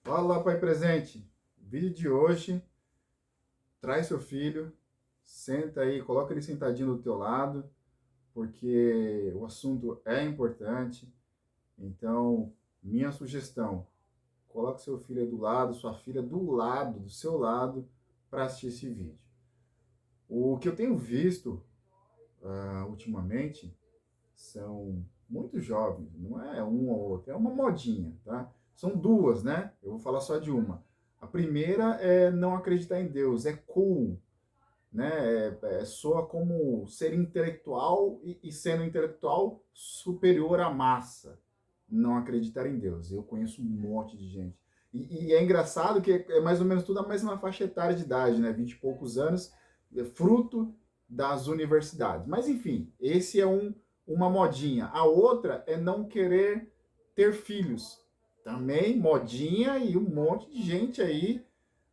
Fala, pai presente. Vídeo de hoje, traz seu filho, senta aí, coloca ele sentadinho do teu lado, porque o assunto é importante. Então, minha sugestão, coloque seu filho aí do lado, sua filha do lado, do seu lado, para assistir esse vídeo. O que eu tenho visto ultimamente são muito jovens, não é um ou outro, é uma modinha, tá? São duas, né? Eu vou falar só de uma. A primeira é não acreditar em Deus, é cool, né? Soa como ser intelectual e sendo intelectual superior à massa. Não acreditar em Deus. Eu conheço um monte de gente. E é engraçado que é mais ou menos tudo a mesma faixa etária de idade, né? 20 e poucos anos, fruto das universidades. Mas enfim, esse é uma modinha. A outra é não querer ter filhos. Também modinha e um monte de gente aí.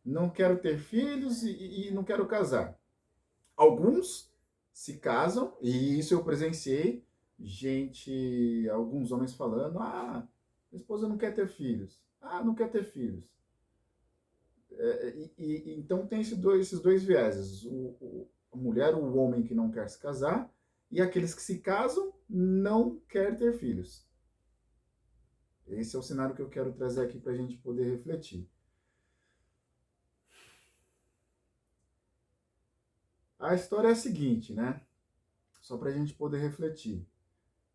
Não quero ter filhos e não quero casar. Alguns se casam, e isso eu presenciei, gente, alguns homens falando, minha esposa não quer ter filhos. Não quer ter filhos. Então tem esses dois vieses, a mulher, o homem que não quer se casar, e aqueles que se casam não quer ter filhos. Esse é o cenário que eu quero trazer aqui para a gente poder refletir. A história é a seguinte, né? Só para a gente poder refletir.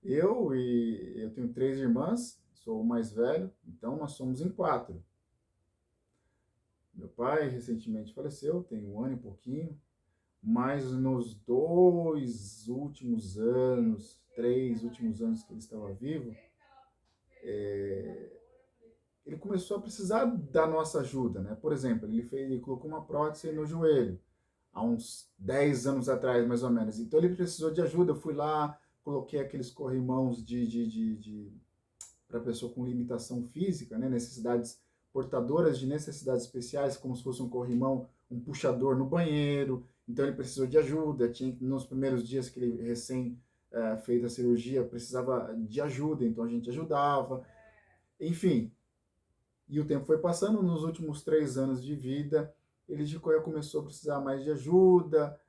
Eu tenho três irmãs, sou o mais velho, então nós somos em quatro. Meu pai recentemente faleceu, tem um ano e pouquinho, mas nos dois últimos anos, três últimos anos que ele estava vivo, ele começou a precisar da nossa ajuda, né? Por exemplo, ele colocou uma prótese no joelho, há uns 10 anos atrás, mais ou menos. Então ele precisou de ajuda, eu fui lá, coloquei aqueles corrimãos para pessoa com limitação física, né, necessidades portadoras de necessidades especiais, como se fosse um corrimão, um puxador no banheiro. Então ele precisou de ajuda. Tinha nos primeiros dias que ele recém fez a cirurgia, precisava de ajuda, então a gente ajudava. Enfim, e o tempo foi passando. Nos últimos 3 anos de vida, ele de começou a precisar mais de ajuda.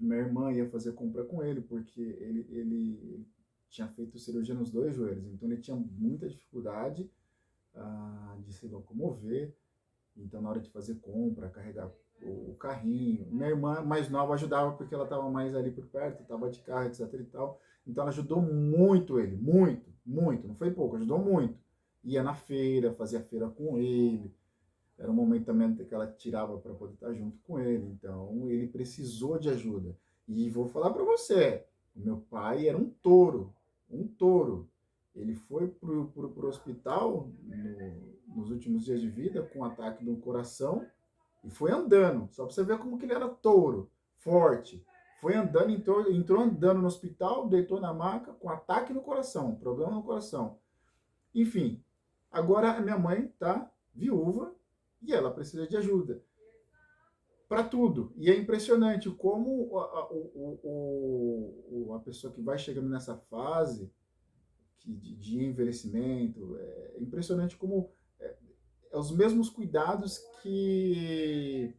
Minha irmã ia fazer compra com ele, porque ele tinha feito cirurgia nos dois joelhos, então ele tinha muita dificuldade de se locomover. Então, na hora de fazer compra, carregar o carrinho, minha irmã mais nova ajudava porque ela estava mais ali por perto, estava de carro, etc e tal. Então, ela ajudou muito ele, muito, muito, não foi pouco, ajudou muito. Ia na feira, fazia feira com ele. Era um momento também que ela tirava para poder estar junto com ele. Então, ele precisou de ajuda. E vou falar para você, o meu pai era um touro, um touro. Ele foi pro hospital nos últimos dias de vida com um ataque do coração e foi andando. Só para você ver como que ele era touro, forte. Foi andando, entrou andando no hospital, deitou na maca com ataque no coração, problema no coração. Enfim, agora a minha mãe tá viúva e ela precisa de ajuda para tudo. E é impressionante como a pessoa que vai chegando nessa fase de envelhecimento, é impressionante como é os mesmos cuidados que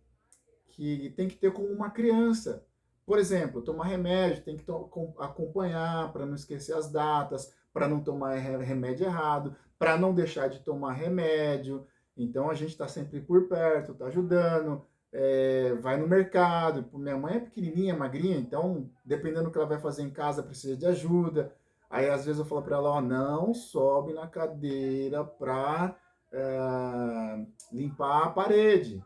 tem que ter com uma criança. Por exemplo, tomar remédio, tem que acompanhar para não esquecer as datas, para não tomar remédio errado, para não deixar de tomar remédio. Então a gente está sempre por perto, está ajudando, vai no mercado. Minha mãe é pequenininha, magrinha, então dependendo do que ela vai fazer em casa, precisa de ajuda. Aí às vezes eu falo para ela, ó, não sobe na cadeira para limpar a parede.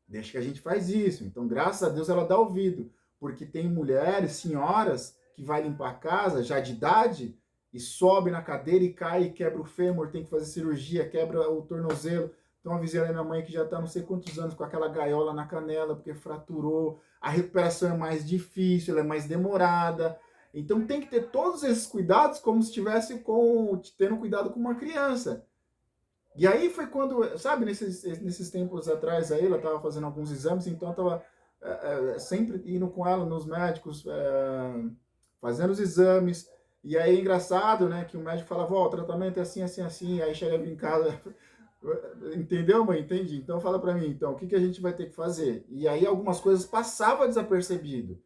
Deixa que a gente faz isso. Então, graças a Deus, ela dá ouvido. Porque tem mulheres, senhoras, que vai limpar a casa, já de idade, e sobe na cadeira e cai e quebra o fêmur, tem que fazer cirurgia, quebra o tornozelo. Então, a vizinha da minha mãe que já está não sei quantos anos com aquela gaiola na canela, porque fraturou. A recuperação é mais difícil, ela é mais demorada. Então, tem que ter todos esses cuidados como se estivesse tendo cuidado com uma criança. E aí foi quando, sabe, nesses tempos atrás aí, ela estava fazendo alguns exames, então eu estava sempre indo com ela nos médicos, fazendo os exames. E aí é engraçado, né, que o médico falava, ó, o tratamento é assim, assim, assim, aí chegava em casa, entendeu, mãe? Entendi. Então fala para mim, então, o que que a gente vai ter que fazer? E aí algumas coisas passavam desapercebido.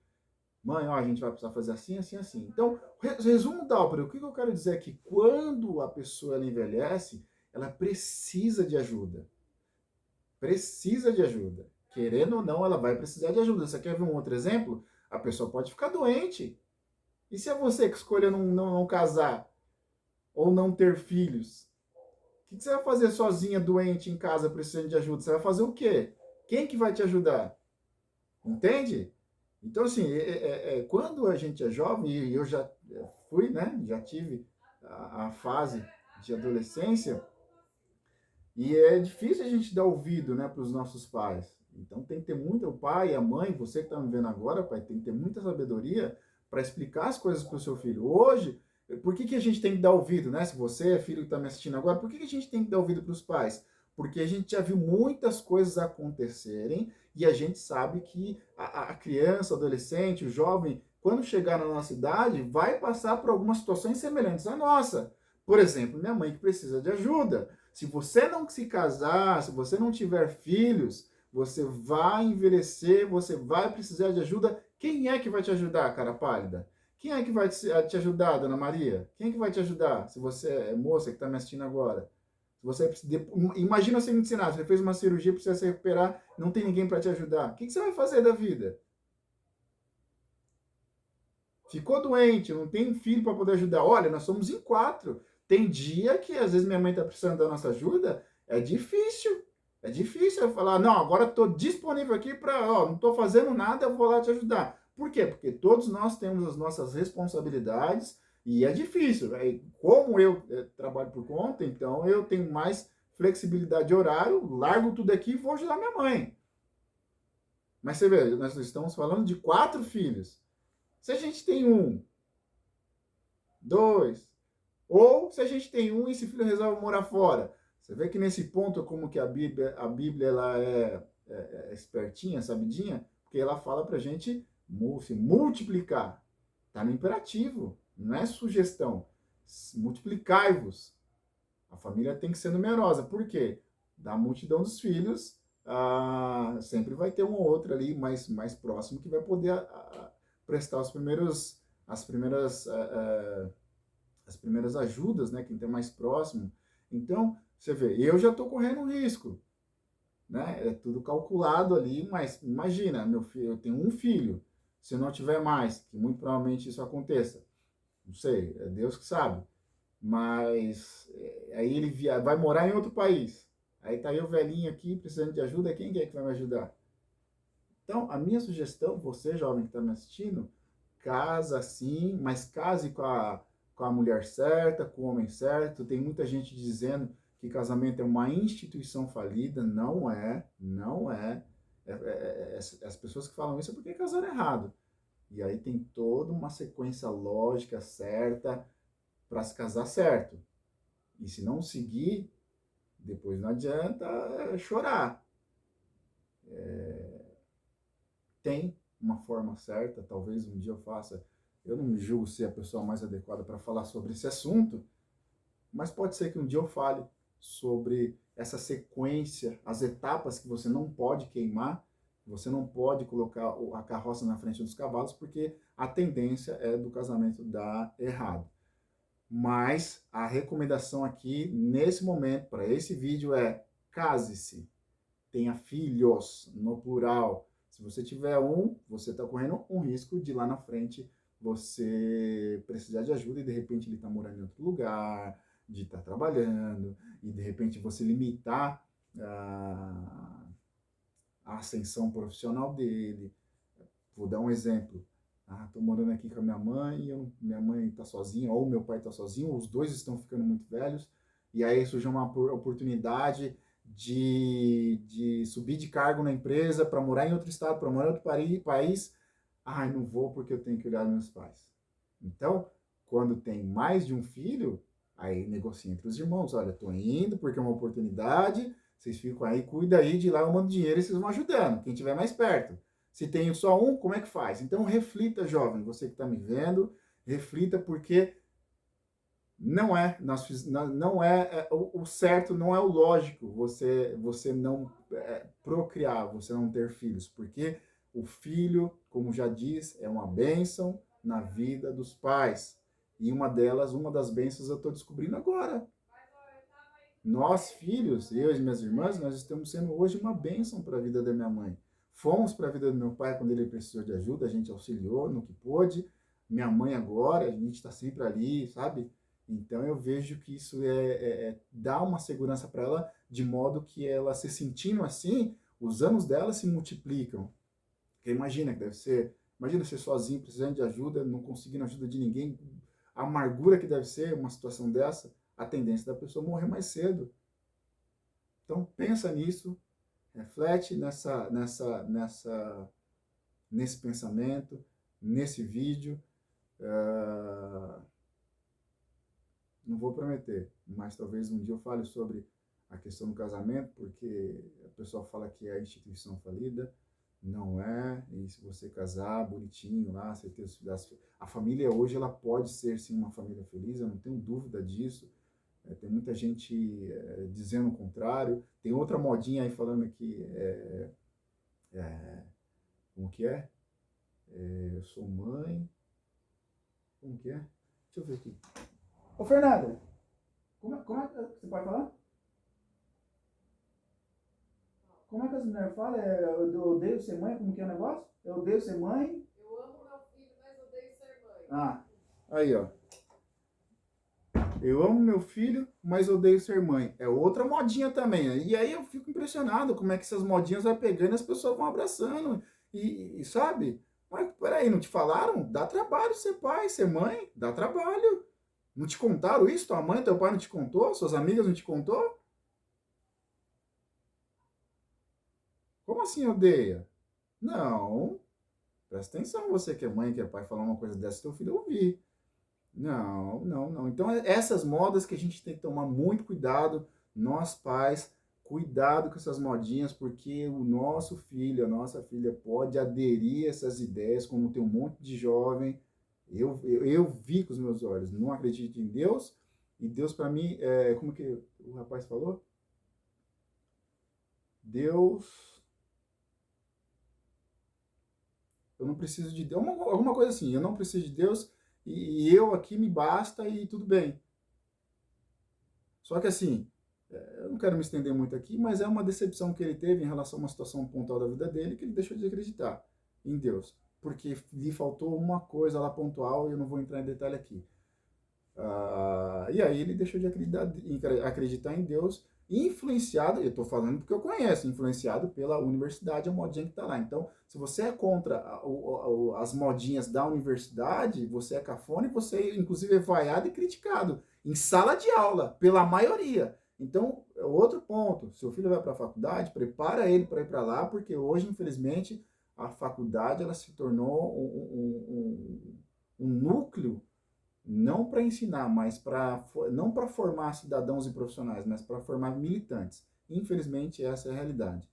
Mãe, ó, a gente vai precisar fazer assim, assim, assim. Então, resumo da ópera, o que eu quero dizer é que quando a pessoa ela envelhece, ela precisa de ajuda. Precisa de ajuda. Querendo ou não, ela vai precisar de ajuda. Você quer ver um outro exemplo? A pessoa pode ficar doente. E se é você que escolheu não casar ou não ter filhos? O que você vai fazer sozinha, doente, em casa, precisando de ajuda? Você vai fazer o quê? Quem que vai te ajudar? Entende? Então, assim, quando a gente é jovem, e eu já fui, né? Já tive a fase de adolescência, e é difícil a gente dar ouvido, né, para os nossos pais. Então, tem que ter muito, o pai, a mãe, você que está me vendo agora, pai, tem que ter muita sabedoria para explicar as coisas para o seu filho. Hoje, por que a gente tem que dar ouvido, né? Se você é filho que está me assistindo agora, por que a gente tem que dar ouvido para os pais? Porque a gente já viu muitas coisas acontecerem e a gente sabe que a criança, o adolescente, o jovem, quando chegar na nossa idade, vai passar por algumas situações semelhantes à nossa. Por exemplo, minha mãe que precisa de ajuda. Se você não se casar, se você não tiver filhos, você vai envelhecer, você vai precisar de ajuda. Quem é que vai te ajudar, cara pálida? Quem é que vai te ajudar, Dona Maria? Quem é que vai te ajudar? Se você é moça que está me assistindo agora. Se você imagina você me ensinar, você fez uma cirurgia, precisa se recuperar, não tem ninguém para te ajudar. O que você vai fazer da vida? Ficou doente, não tem filho para poder ajudar. Olha, nós somos em quatro. Tem dia que às vezes minha mãe está precisando da nossa ajuda. É difícil. É difícil eu falar, não, agora estou disponível aqui para, não estou fazendo nada, eu vou lá te ajudar. Por quê? Porque todos nós temos as nossas responsabilidades e é difícil. Como eu trabalho por conta, então eu tenho mais flexibilidade de horário, largo tudo aqui e vou ajudar minha mãe. Mas você vê, nós estamos falando de 4 filhos. Se a gente tem um, dois, ou se a gente tem um e esse filho resolve morar fora. Você vê que nesse ponto, como que a Bíblia ela é espertinha, sabidinha, porque ela fala pra gente se multiplicar. Está no imperativo, não é sugestão. Multiplicai-vos. A família tem que ser numerosa. Por quê? Da multidão dos filhos, sempre vai ter um ou outro ali mais próximo que vai poder prestar as primeiras as primeiras ajudas, né? Quem está mais próximo. Então, você vê, eu já estou correndo um risco, né? É tudo calculado ali, mas imagina, meu filho, eu tenho um filho, se eu não tiver mais, que muito provavelmente isso aconteça, não sei, é Deus que sabe, mas aí ele vai morar em outro país, aí tá eu velhinho aqui, precisando de ajuda, quem é que vai me ajudar? Então, a minha sugestão, você jovem que está me assistindo, casa sim, mas case com a mulher certa, com o homem certo. Tem muita gente dizendo que casamento é uma instituição falida. Não é, não é. As pessoas que falam isso é porque casaram errado. E aí tem toda uma sequência lógica certa para se casar certo. E se não seguir, depois não adianta chorar. Tem uma forma certa, talvez um dia eu faça. Eu não me julgo ser a pessoa mais adequada para falar sobre esse assunto, mas pode ser que um dia eu fale sobre essa sequência, as etapas que você não pode queimar, você não pode colocar a carroça na frente dos cavalos, porque a tendência é do casamento dar errado. Mas a recomendação aqui, nesse momento, para esse vídeo é case-se, tenha filhos, no plural. Se você tiver um, você está correndo um risco de lá na frente você precisar de ajuda e de repente ele está morando em outro lugar, de estar trabalhando, e de repente você limitar a ascensão profissional dele. Vou dar um exemplo. Estou morando aqui com a minha mãe, minha mãe está sozinha, ou meu pai está sozinho, os dois estão ficando muito velhos, e aí surgiu uma oportunidade de subir de cargo na empresa, para morar em outro estado, para morar em outro país. Não vou porque eu tenho que olhar meus pais. Então, quando tem mais de um filho, aí negocia entre os irmãos. Olha, estou indo porque é uma oportunidade, vocês ficam aí, cuida aí de lá, eu mando dinheiro e vocês vão ajudando, quem estiver mais perto. Se tem só um, como é que faz? Então, reflita, jovem, você que está me vendo, reflita porque Não é, não é, o certo, não é o lógico você não procriar, você não ter filhos, porque o filho, como já diz, é uma bênção na vida dos pais. E uma das bênçãos eu estou descobrindo agora. Nós, filhos, eu e minhas irmãs, nós estamos sendo hoje uma bênção para a vida da minha mãe. Fomos para a vida do meu pai quando ele precisou de ajuda, a gente auxiliou no que pôde. Minha mãe agora, a gente está sempre ali, sabe? Então eu vejo que isso dá uma segurança para ela, de modo que ela se sentindo assim, os anos dela se multiplicam. Porque imagina que deve ser, imagina ser sozinho, precisando de ajuda, não conseguindo ajuda de ninguém, a amargura que deve ser uma situação dessa, a tendência da pessoa morrer mais cedo. Então pensa nisso, reflete nesse pensamento, nesse vídeo. Não vou prometer, mas talvez um dia eu fale sobre a questão do casamento, porque a pessoa fala que é a instituição falida, não é, e se você casar bonitinho lá, você ter os filhos, a família hoje ela pode ser sim uma família feliz, eu não tenho dúvida disso. Tem muita gente dizendo o contrário. Tem outra modinha aí falando que como que é? Eu sou mãe. Como que é? Deixa eu ver aqui. Ô, Fernanda, como é que você pode falar? Como é que as mulheres falam? Eu odeio ser mãe? Como que é o negócio? Eu odeio ser mãe? Eu amo meu filho, mas odeio ser mãe. Ah, aí, ó. Eu amo meu filho, mas odeio ser mãe. É outra modinha também. E aí eu fico impressionado como é que essas modinhas vai pegando e as pessoas vão abraçando. Sabe? Mas peraí, não te falaram? Dá trabalho ser pai, ser mãe. Dá trabalho. Não te contaram isso? Tua mãe, teu pai não te contou? Suas amigas não te contou? Como assim odeia? Não. Presta atenção, você que é mãe, que é pai, falar uma coisa dessa, teu filho ouvir. Não, não, não. Então, essas modas que a gente tem que tomar muito cuidado, nós pais, cuidado com essas modinhas, porque o nosso filho, a nossa filha pode aderir a essas ideias, como tem um monte de jovem. Eu vi com os meus olhos, não acredito em Deus, e Deus para mim, como que o rapaz falou? Deus, eu não preciso de Deus, alguma coisa assim, eu não preciso de Deus, e eu aqui me basta e tudo bem. Só que assim, eu não quero me estender muito aqui, mas é uma decepção que ele teve em relação a uma situação pontual da vida dele, que ele deixou de acreditar em Deus. Porque lhe faltou uma coisa lá pontual e eu não vou entrar em detalhe aqui. E aí ele deixou de acreditar em Deus, influenciado, eu estou falando porque eu conheço, influenciado pela universidade, a modinha que está lá. Então, se você é contra as modinhas da universidade, você é cafona e você, inclusive, é vaiado e criticado em sala de aula, pela maioria. Então, outro ponto, seu filho vai para a faculdade, prepara ele para ir para lá, porque hoje, infelizmente, a faculdade ela se tornou um núcleo não para ensinar, mas não para formar cidadãos e profissionais, mas para formar militantes. Infelizmente, essa é a realidade.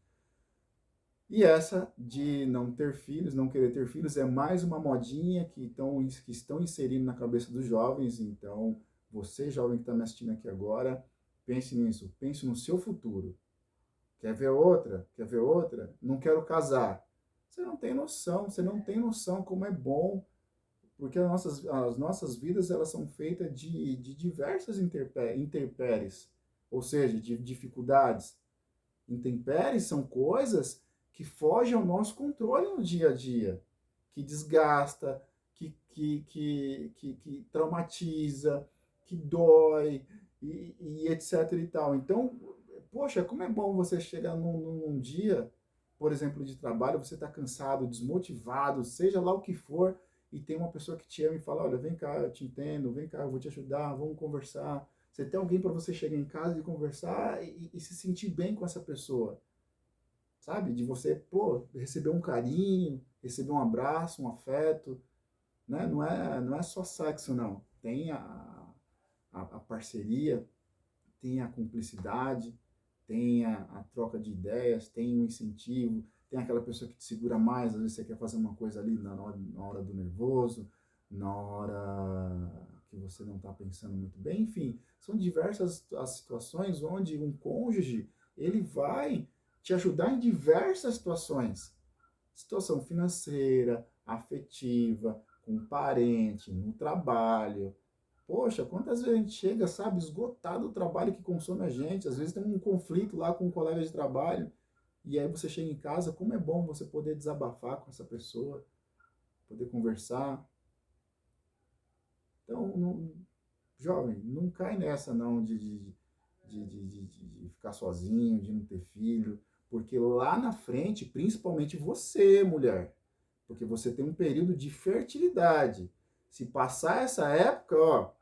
E essa de não ter filhos, não querer ter filhos, é mais uma modinha que estão inserindo na cabeça dos jovens. Então, você, jovem que está me assistindo aqui agora, pense nisso, pense no seu futuro. Quer ver outra? Quer ver outra? Não quero casar. Você não tem noção, você não tem noção como é bom, porque as nossas vidas elas são feitas de diversas intempéries, ou seja, de dificuldades. Intempéries são coisas que fogem ao nosso controle no dia a dia, que desgasta, que traumatiza, que dói, e etc e tal. Então, poxa, como é bom você chegar num dia, por exemplo, de trabalho, você está cansado, desmotivado, seja lá o que for, e tem uma pessoa que te ama e fala, olha, vem cá, eu te entendo, vem cá, eu vou te ajudar, vamos conversar. Você tem alguém para você chegar em casa e conversar e se sentir bem com essa pessoa, sabe? De você, pô, receber um carinho, receber um abraço, um afeto, né? Não é só sexo, não. Tem a parceria, tem a cumplicidade, tem a troca de ideias, tem o incentivo, tem aquela pessoa que te segura mais, às vezes você quer fazer uma coisa ali na hora do nervoso, na hora que você não está pensando muito bem. Enfim, são diversas as situações onde um cônjuge, ele vai te ajudar em diversas situações. Situação financeira, afetiva, com um parente, no trabalho. Poxa, quantas vezes a gente chega, sabe, esgotado do trabalho que consome a gente. Às vezes tem um conflito lá com um colega de trabalho. E aí você chega em casa, como é bom você poder desabafar com essa pessoa, poder conversar. Então, não, jovem, não cai nessa não de ficar sozinho, de não ter filho, porque lá na frente, principalmente você, mulher, porque você tem um período de fertilidade. Se passar essa época, ó,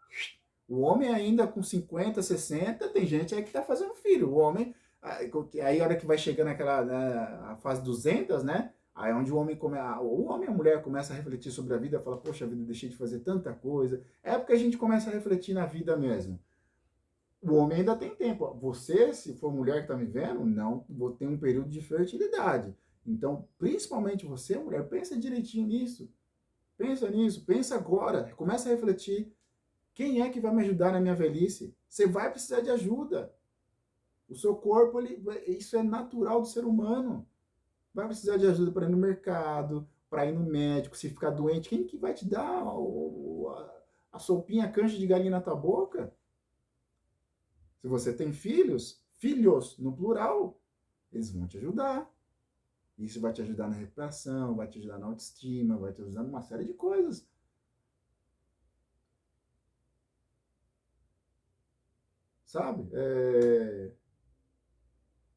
o homem ainda com 50, 60, tem gente aí que tá fazendo filho. O homem, aí a hora que vai chegando aquela, né, a fase 200, né? Aí é onde o homem e a mulher começam a refletir sobre a vida, fala, poxa vida, deixei de fazer tanta coisa. É porque a gente começa a refletir na vida mesmo. O homem ainda tem tempo. Você, se for mulher que está me vendo, não, vou ter um período de fertilidade. Então, principalmente você, mulher, pensa direitinho nisso. Pensa nisso, pensa agora, começa a refletir. Quem é que vai me ajudar na minha velhice? Você vai precisar de ajuda. O seu corpo, isso é natural do ser humano. Vai precisar de ajuda para ir no mercado, para ir no médico, se ficar doente. Quem que vai te dar a sopinha, a cancha de galinha na tua boca? Se você tem filhos no plural, eles vão te ajudar. Isso vai te ajudar na recuperação, vai te ajudar na autoestima, vai te ajudar numa série de coisas. Sabe?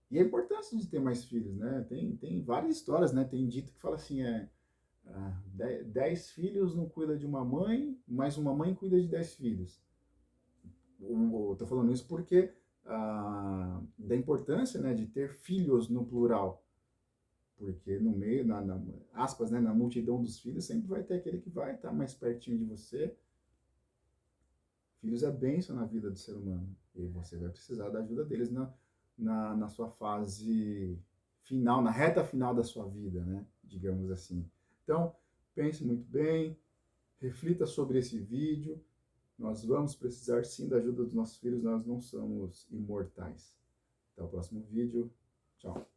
E a importância de ter mais filhos, né? Tem várias histórias, né? Tem dito que fala assim, 10 filhos não cuida de uma mãe, mas uma mãe cuida de 10 filhos. Eu tô falando isso porque da importância, né, de ter filhos no plural. Porque no meio, aspas, né, na multidão dos filhos, sempre vai ter aquele que vai estar mais pertinho de você. Filhos é bênção na vida do ser humano. E você vai precisar da ajuda deles na sua fase final, na reta final da sua vida, né? Digamos assim. Então, pense muito bem, reflita sobre esse vídeo. Nós vamos precisar sim da ajuda dos nossos filhos, nós não somos imortais. Até o próximo vídeo. Tchau.